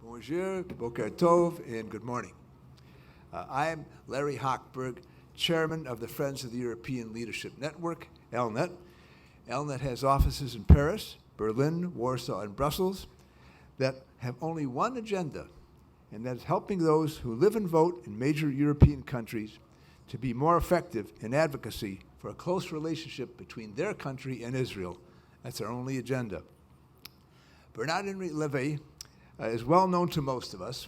Bonjour, Boker Tov, and good morning. I am Larry Hochberg, Chairman of the Friends of the European Leadership Network, ELNET. ELNET has offices in Paris, Berlin, Warsaw, and Brussels that have only one agenda, and that is helping those who live and vote in major European countries to be more effective in advocacy for a close relationship between their country and Israel. That's our only agenda. Bernard-Henri Lévy is well known to most of us.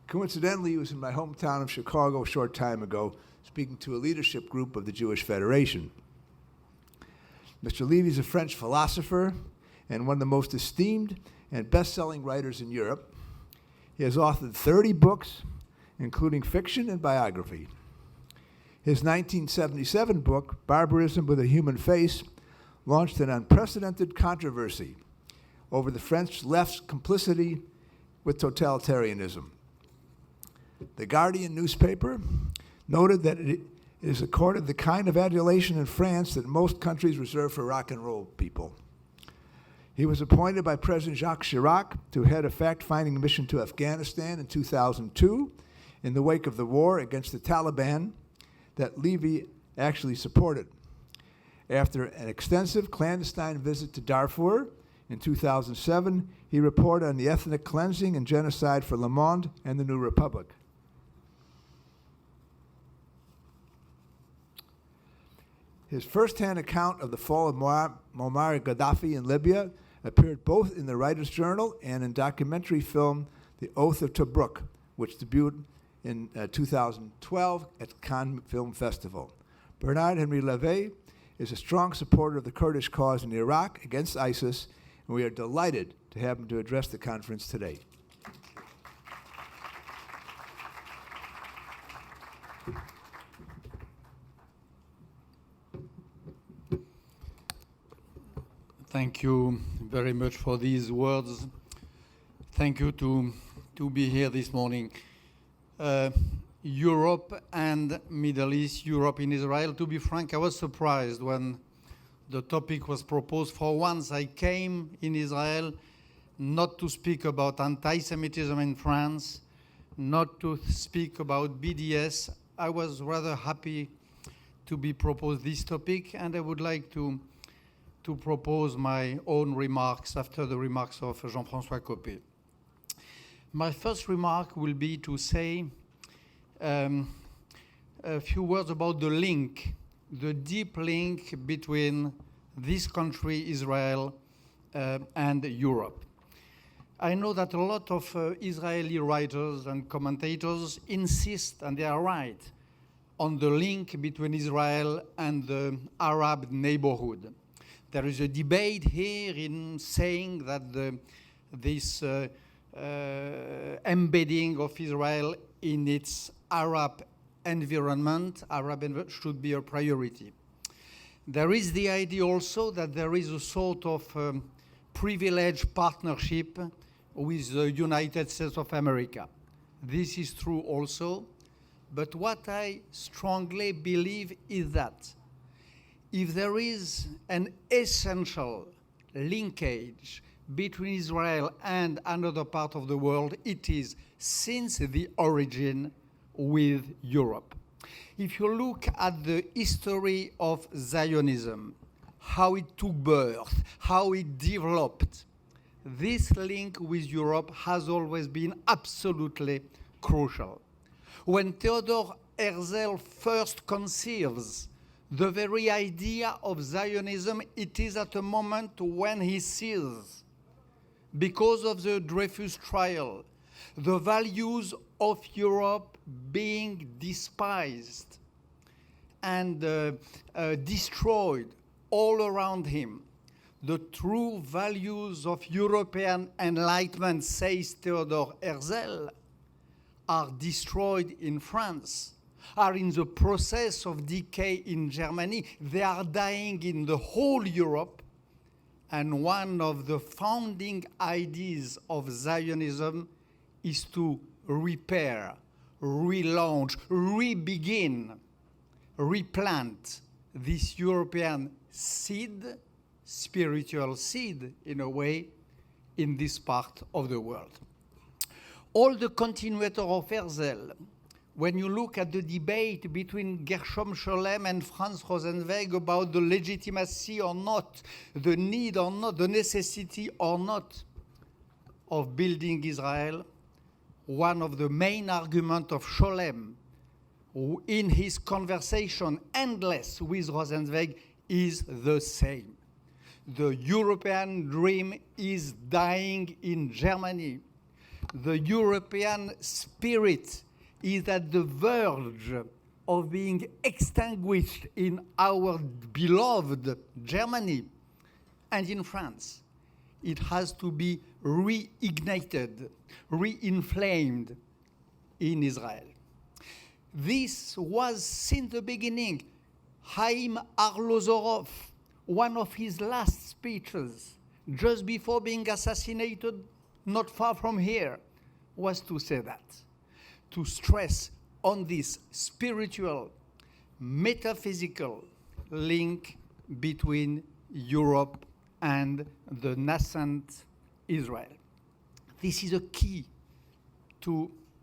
Coincidentally, he was in my hometown of Chicago a short time ago, speaking to a leadership group of the Jewish Federation. Mr. Lévy is a French philosopher and one of the most esteemed and best-selling writers in Europe. He has authored 30 books, including fiction and biography. His 1977 book, Barbarism with a Human Face, launched an unprecedented controversy over the French left's complicity with totalitarianism. The Guardian newspaper noted that it is accorded the kind of adulation in France that most countries reserve for rock and roll people. He was appointed by President Jacques Chirac to head a fact-finding mission to Afghanistan in 2002 in the wake of the war against the Taliban that Lévy actually supported. After an extensive clandestine visit to Darfur in 2007, he reported on the ethnic cleansing and genocide for Le Monde and the New Republic. His first-hand account of the fall of Muammar Gaddafi in Libya appeared both in the Writer's Journal and in documentary film The Oath of Tobruk, which debuted in 2012 at Cannes Film Festival. Bernard-Henri Lévy is a strong supporter of the Kurdish cause in Iraq against ISIS, and we are delighted to have him to address the conference today. Thank you very much for these words. Thank you to be here this morning. Europe and Middle East, Europe and Israel. To be frank, I was surprised when the topic was proposed. For once, I came in Israel not to speak about anti-Semitism in France, not to speak about BDS. I was rather happy to be proposed this topic, and I would like to propose my own remarks after the remarks of Jean-François Copé. My first remark will be to say a few words about the link, the deep link between this country, Israel, and Europe. I know that a lot of Israeli writers and commentators insist, and they are right, on the link between Israel and the Arab neighborhood. There is a debate here in saying that this embedding of Israel in its Arab environment should be a priority. There is the idea also that there is a sort of privileged partnership with the United States of America. This is true also, but what I strongly believe is that if there is an essential linkage between Israel and another part of the world, it is since the origin with Europe. If you look at the history of Zionism, how it took birth, how it developed, this link with Europe has always been absolutely crucial. When Theodor Herzl first conceives the very idea of Zionism, it is at a moment when he sees, because of the Dreyfus trial, the values of Europe being despised and destroyed all around him. The true values of European enlightenment, says Theodor Herzl, are destroyed in France, are in the process of decay in Germany. They are dying in the whole Europe. And one of the founding ideas of Zionism is to repair, relaunch, re-begin, replant this European seed, spiritual seed in a way, in this part of the world. all the continuator of Herzl, when you look at the debate between Gershom Scholem and Franz Rosenzweig about the legitimacy or not, the need or not, the necessity or not of building Israel, one of the main arguments of Scholem in his conversation endless with Rosenzweig is the same. The European dream is dying in Germany. The European spirit is at the verge of being extinguished in our beloved Germany and in France. It has to be reignited, reinflamed in Israel. This was since the beginning. Haim Arlozorov, one of his last speeches, just before being assassinated, not far from here, was to say that, to stress on this spiritual, metaphysical link between Europe and the nascent Israel. This is a key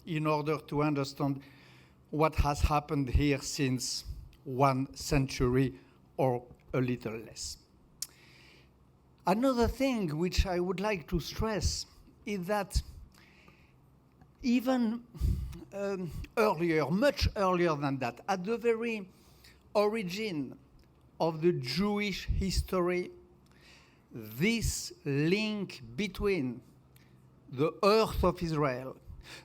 in order to understand what has happened here since 1 century or a little less. Another thing which I would like to stress is that even earlier, much earlier than that, at the very origin of the Jewish history, this link between the earth of Israel,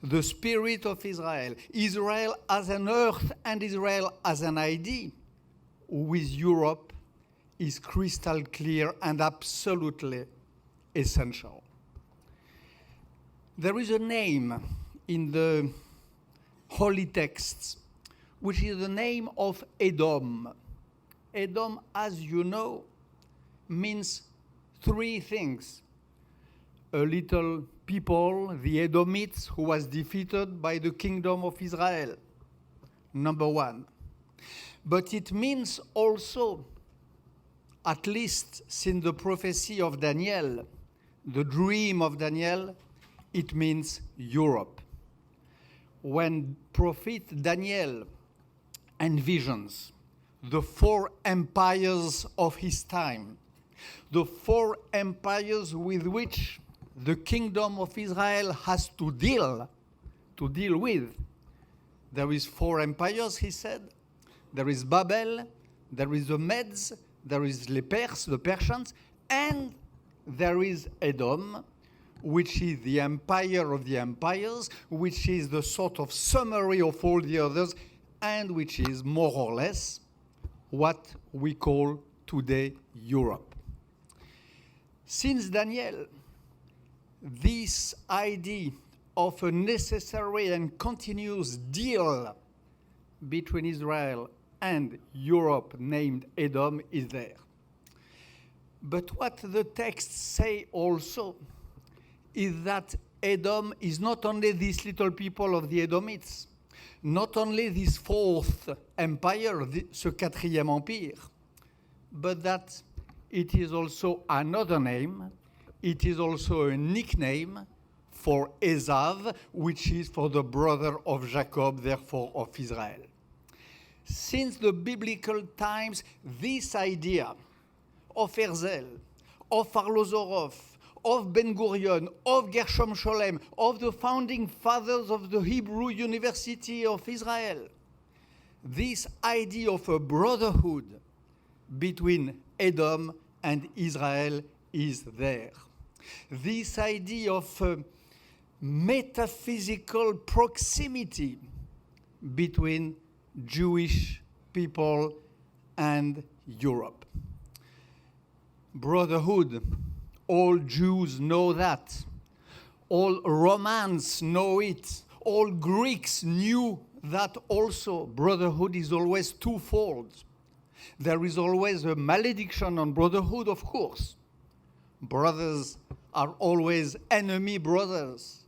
the spirit of Israel, Israel as an earth and Israel as an idea, with Europe is crystal clear and absolutely essential. There is a name in the holy texts, which is the name of Edom. Edom, as you know, means 3 things. A little people, the Edomites, who was defeated by the kingdom of Israel, number 1. But it means also, at least since the prophecy of Daniel, the dream of Daniel, it means Europe. When prophet Daniel envisions the 4 empires of his time, the 4 empires with which the kingdom of Israel has to deal with. There is 4 empires, he said. There is Babel, there is the Medes, there is the Persians, and there is Edom, which is the empire of the empires, which is the sort of summary of all the others, and which is more or less what we call today Europe. Since Daniel, this idea of a necessary and continuous deal between Israel and Europe named Edom is there. But what the texts say also is that Edom is not only these little people of the Edomites, not only this 4th empire, ce 4e empire, but that it is also another name, it is also a nickname for Esav, which is for the brother of Jacob, therefore of Israel. Since the biblical times, this idea of Herzl, of Arlozorov, of Ben-Gurion, of Gershom Scholem, of the founding fathers of the Hebrew University of Israel, this idea of a brotherhood between Edom and Israel is there. This idea of metaphysical proximity between Jewish people and Europe. Brotherhood, all Jews know that. All Romans know it. All Greeks knew that also. Brotherhood is always twofold. There is always a malediction on brotherhood, of course. Brothers are always enemy brothers.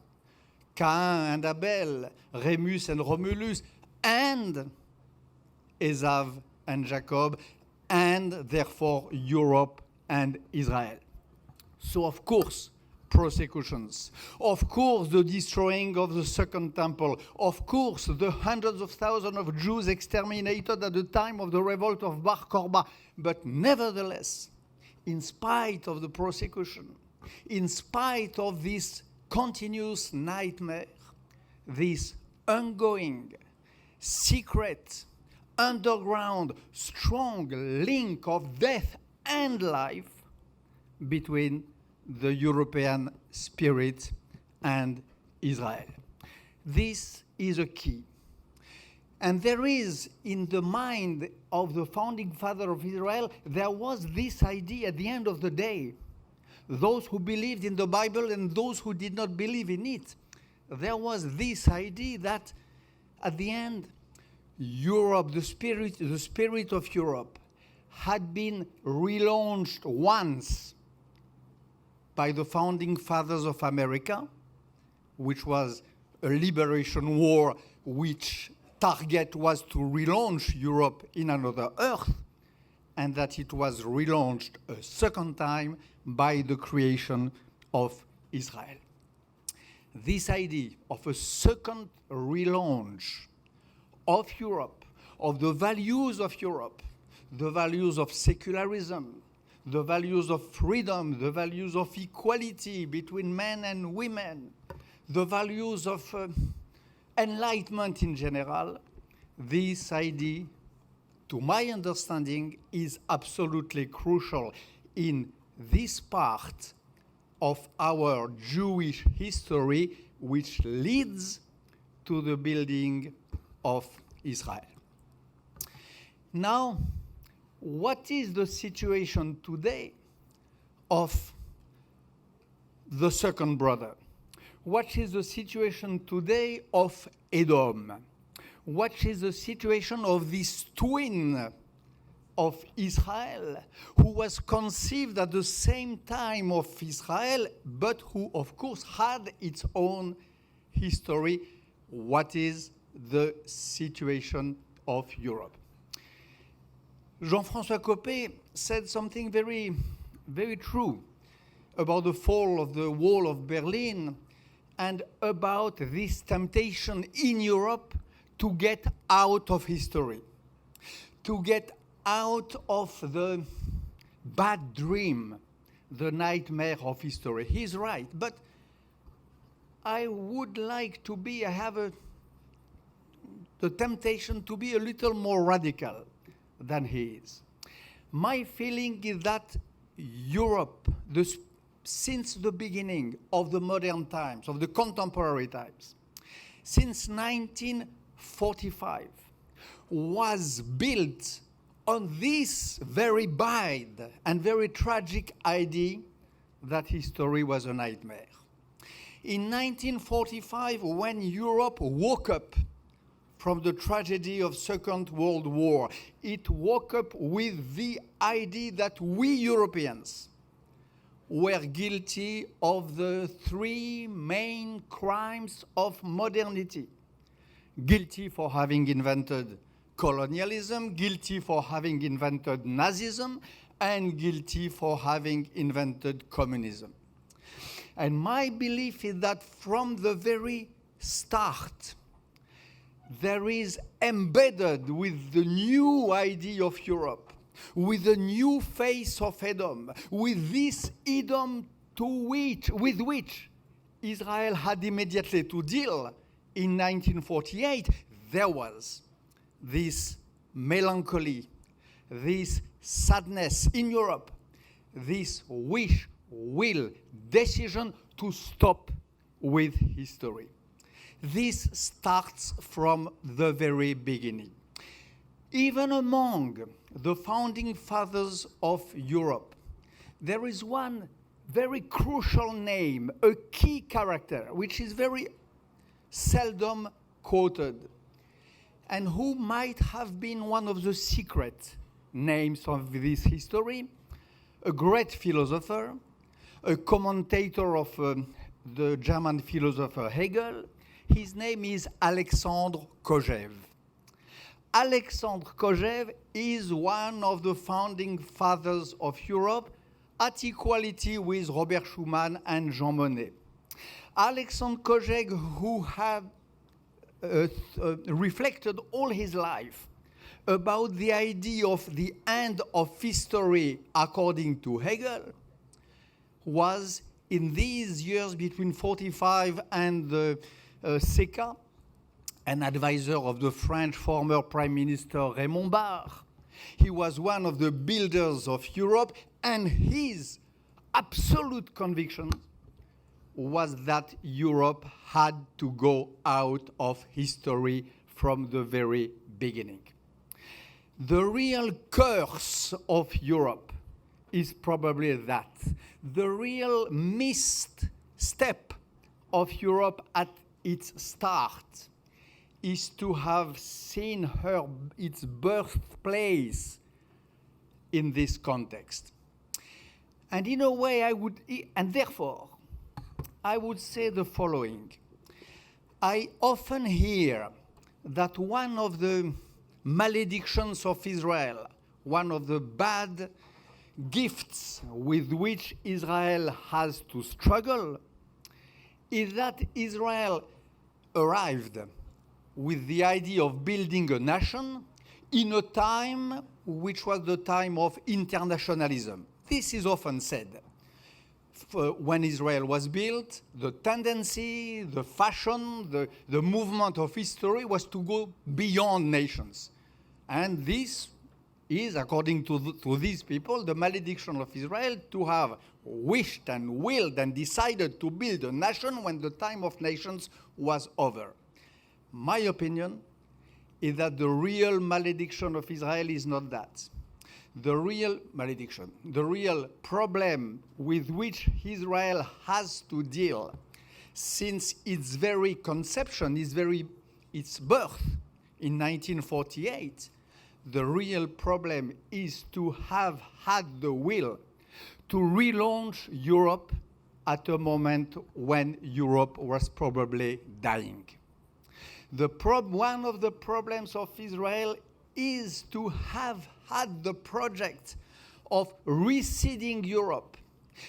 Cain and Abel, Remus and Romulus, and Esav and Jacob, and therefore Europe and Israel. So, of course, persecutions. Of course, the destroying of the Second Temple. Of course, the hundreds of thousands of Jews exterminated at the time of the revolt of Bar Kokhba. But nevertheless, in spite of the persecution, in spite of this continuous nightmare, this ongoing, secret, underground, strong link of death and life between the European spirit and Israel. This is a key. And there is, in the mind of the founding father of Israel, there was this idea at the end of the day. Those who believed in the Bible and those who did not believe in it, there was this idea that at the end, Europe, the spirit of Europe, had been relaunched once by the founding fathers of America, which was a liberation war which target was to relaunch Europe in another earth, and that it was relaunched a second time by the creation of Israel. This idea of a second relaunch of Europe, of the values of Europe, the values of secularism, the values of freedom, the values of equality between men and women, the values of enlightenment in general, this idea, to my understanding, is absolutely crucial in this part of our Jewish history, which leads to the building of Israel. Now, what is the situation today of the second brother? What is the situation today of Edom? What is the situation of this twin of Israel, who was conceived at the same time of Israel, but who, of course, had its own history? What is the situation of Europe? Jean-François Copé said something very, very true about the fall of the wall of Berlin and about this temptation in Europe to get out of history, to get out of the bad dream, the nightmare of history. He's right, but I would like to be, I have the temptation to be a little more radical than he is. My feeling is that Europe, since the beginning of the modern times, of the contemporary times, since 1945, was built on this very bad and very tragic idea that history was a nightmare. In 1945, when Europe woke up from the tragedy of Second World War, it woke up with the idea that we Europeans were guilty of the three main crimes of modernity. Guilty for having invented colonialism, guilty for having invented Nazism, and guilty for having invented communism. And my belief is that from the very start, there is embedded with the new idea of Europe, with the new face of Edom, with this Edom with which Israel had immediately to deal in 1948, there was this melancholy, this sadness in Europe, this wish, will, decision to stop with history. This starts from the very beginning. Even among the founding fathers of Europe, there is one very crucial name, a key character, which is very seldom quoted, and who might have been one of the secret names of this history, a great philosopher, a commentator of the German philosopher Hegel. His name is Alexandre Kojève. Alexandre Kojève is one of the founding fathers of Europe, at equality with Robert Schuman and Jean Monnet. Alexandre Kojègue, who had reflected all his life about the idea of the end of history according to Hegel, was in these years between 45 and the CECA, an advisor of the French former Prime Minister Raymond Barre. He was one of the builders of Europe, and his absolute conviction was that Europe had to go out of history from the very beginning. The real curse of Europe is probably that. The real missed step of Europe at its start is to have seen its birthplace in this context. And in a way, therefore, I would say the following. I often hear that one of the maledictions of Israel, one of the bad gifts with which Israel has to struggle, is that Israel arrived with the idea of building a nation in a time which was the time of internationalism. This is often said. When Israel was built, the tendency, the fashion, the movement of history was to go beyond nations. And this is, according to these people, the malediction of Israel to have wished and willed and decided to build a nation when the time of nations was over. My opinion is that the real malediction of Israel is not that. The real malediction, the real problem with which Israel has to deal since its very conception, its birth in 1948, the real problem is to have had the will to relaunch Europe at a moment when Europe was probably dying. One of the problems of Israel is to have had the project of reseeding Europe,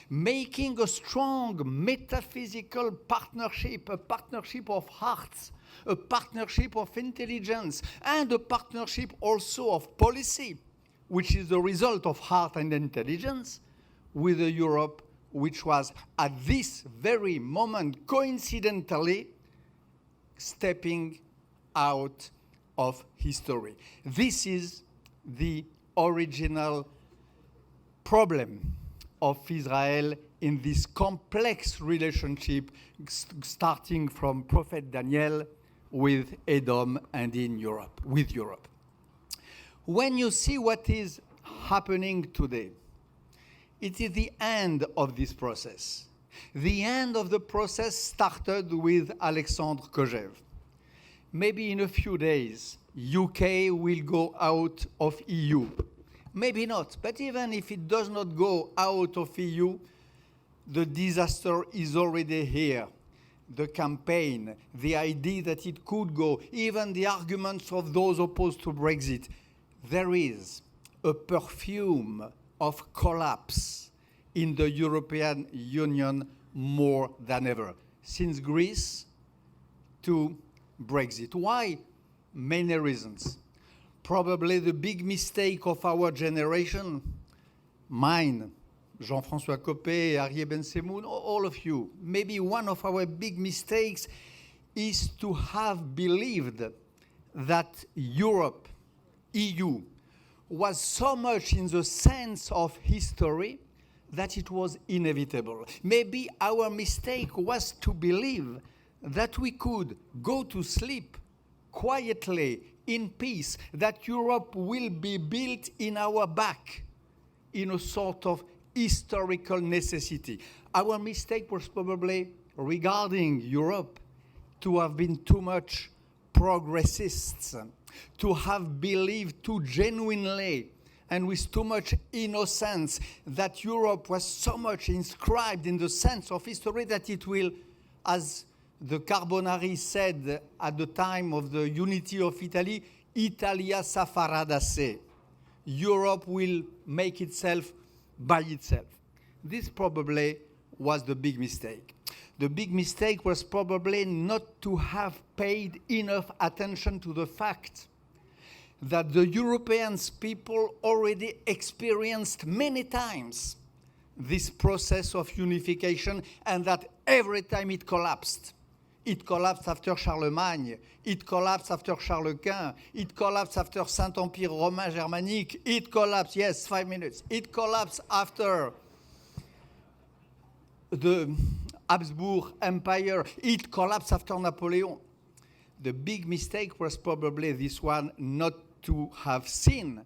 making a strong metaphysical partnership, a partnership of hearts, a partnership of intelligence, and a partnership also of policy, which is the result of heart and intelligence, with a Europe which was at this very moment coincidentally stepping out of history. This is the original problem of Israel in this complex relationship starting from Prophet Daniel with Edom and with Europe. When you see what is happening today, it is the end of this process. The end of the process started with Alexandre Kojègue. Maybe in a few days, UK will go out of EU. Maybe not, but even if it does not go out of EU, the disaster is already here. The campaign, the idea that it could go, even the arguments of those opposed to Brexit. There is a perfume of collapse in the European Union more than ever, since Greece to Brexit. Why? Many reasons. Probably the big mistake of our generation, mine, Jean-François Copé, Arié Ben Semoun, all of you, maybe one of our big mistakes is to have believed that Europe, EU, was so much in the sense of history that it was inevitable. Maybe our mistake was to believe that we could go to sleep quietly, in peace, that Europe will be built in our back in a sort of historical necessity. Our mistake was probably regarding Europe to have been too much progressists, to have believed too genuinely and with too much innocence that Europe was so much inscribed in the sense of history that it will, as the Carbonari said at the time of the unity of Italy, Italia s'affarà da sé. Europe will make itself by itself. This probably was the big mistake. The big mistake was probably not to have paid enough attention to the fact that the European people already experienced many times this process of unification, and that every time it collapsed. It collapsed after Charlemagne, it collapsed after Charles Quint, it collapsed after Saint-Empire Romain Germanique, it collapsed, yes, 5 minutes, it collapsed after the Habsburg Empire, it collapsed after Napoleon. The big mistake was probably this one, not to have seen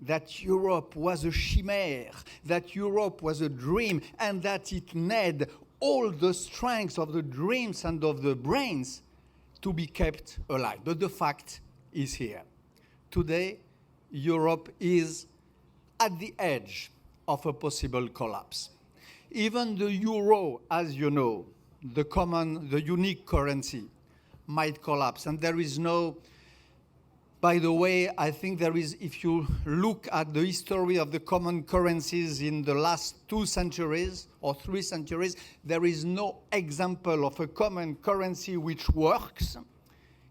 that Europe was a chimera, that Europe was a dream, and that it needed all the strengths of the dreams and of the brains to be kept alive. But the fact is here. Today, Europe is at the edge of a possible collapse. Even the euro, as you know, the unique currency, might collapse. And there is no, by the way, I think there is, if you look at the history of the common currencies in the last 2 centuries or 3 centuries, there is no example of a common currency which works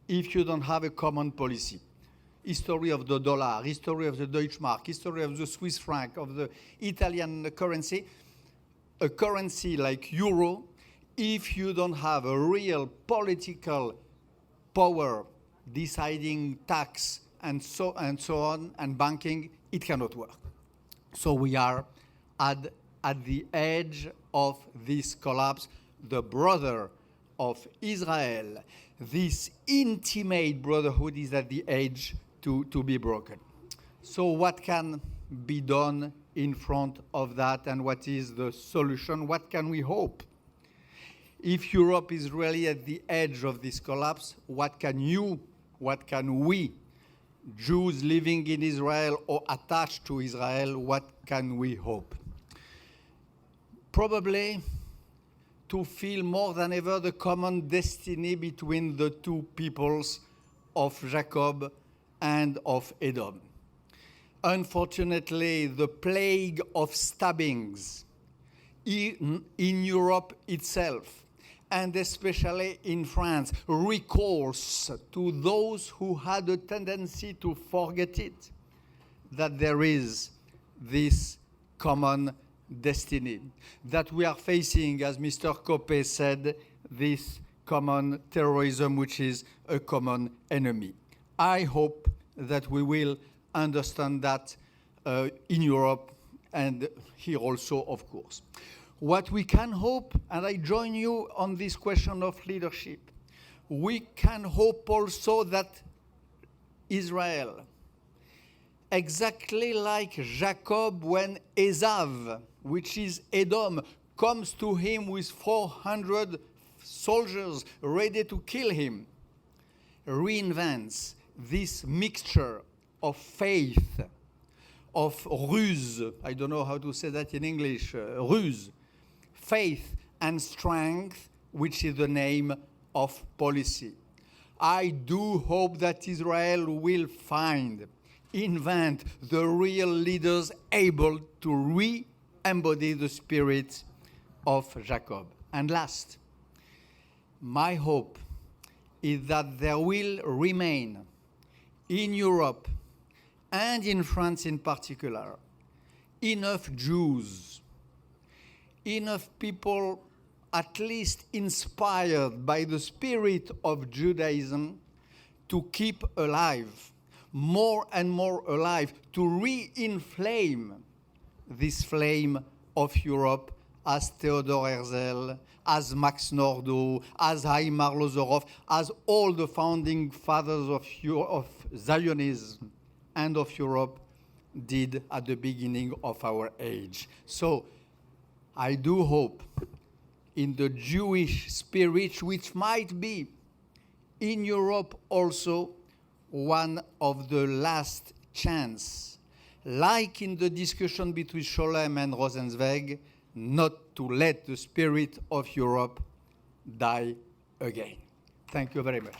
if you don't have a common policy. History of the dollar, history of the Deutschmark, history of the Swiss franc, of the Italian currency. A currency like euro, if you don't have a real political power deciding tax and so on, and banking, it cannot work. So we are at the edge of this collapse. The brother of Israel, this intimate brotherhood, is at the edge to be broken. So what can be done in front of that, and what is the solution? What can we hope? If Europe is really at the edge of this collapse, what can we, Jews living in Israel or attached to Israel, what can we hope? Probably to feel more than ever the common destiny between the two peoples of Jacob and of Edom. Unfortunately, the plague of stabbings in Europe itself, and especially in France, recalls to those who had a tendency to forget it, that there is this common destiny, that we are facing, as Mr. Copé said, this common terrorism, which is a common enemy. I hope that we will understand that in Europe and here also, of course. What we can hope, and I join you on this question of leadership, we can hope also that Israel, exactly like Jacob when Esav, which is Edom, comes to him with 400 soldiers ready to kill him, reinvents this mixture of faith, of ruse, I don't know how to say that in English, ruse, faith and strength, which is the name of policy. I do hope that Israel will invent the real leaders able to re-embody the spirit of Jacob. And last, my hope is that there will remain in Europe and in France in particular enough Jews, enough people at least inspired by the spirit of Judaism to keep alive, more and more alive, to re-inflame this flame of Europe, as Theodor Herzl, as Max Nordau, as Chaim Arlosoroff, as all the founding fathers of Zionism and of Europe did at the beginning of our age. So I do hope in the Jewish spirit, which might be in Europe also one of the last chance, like in the discussion between Scholem and Rosenzweig, not to let the spirit of Europe die again. Thank you very much.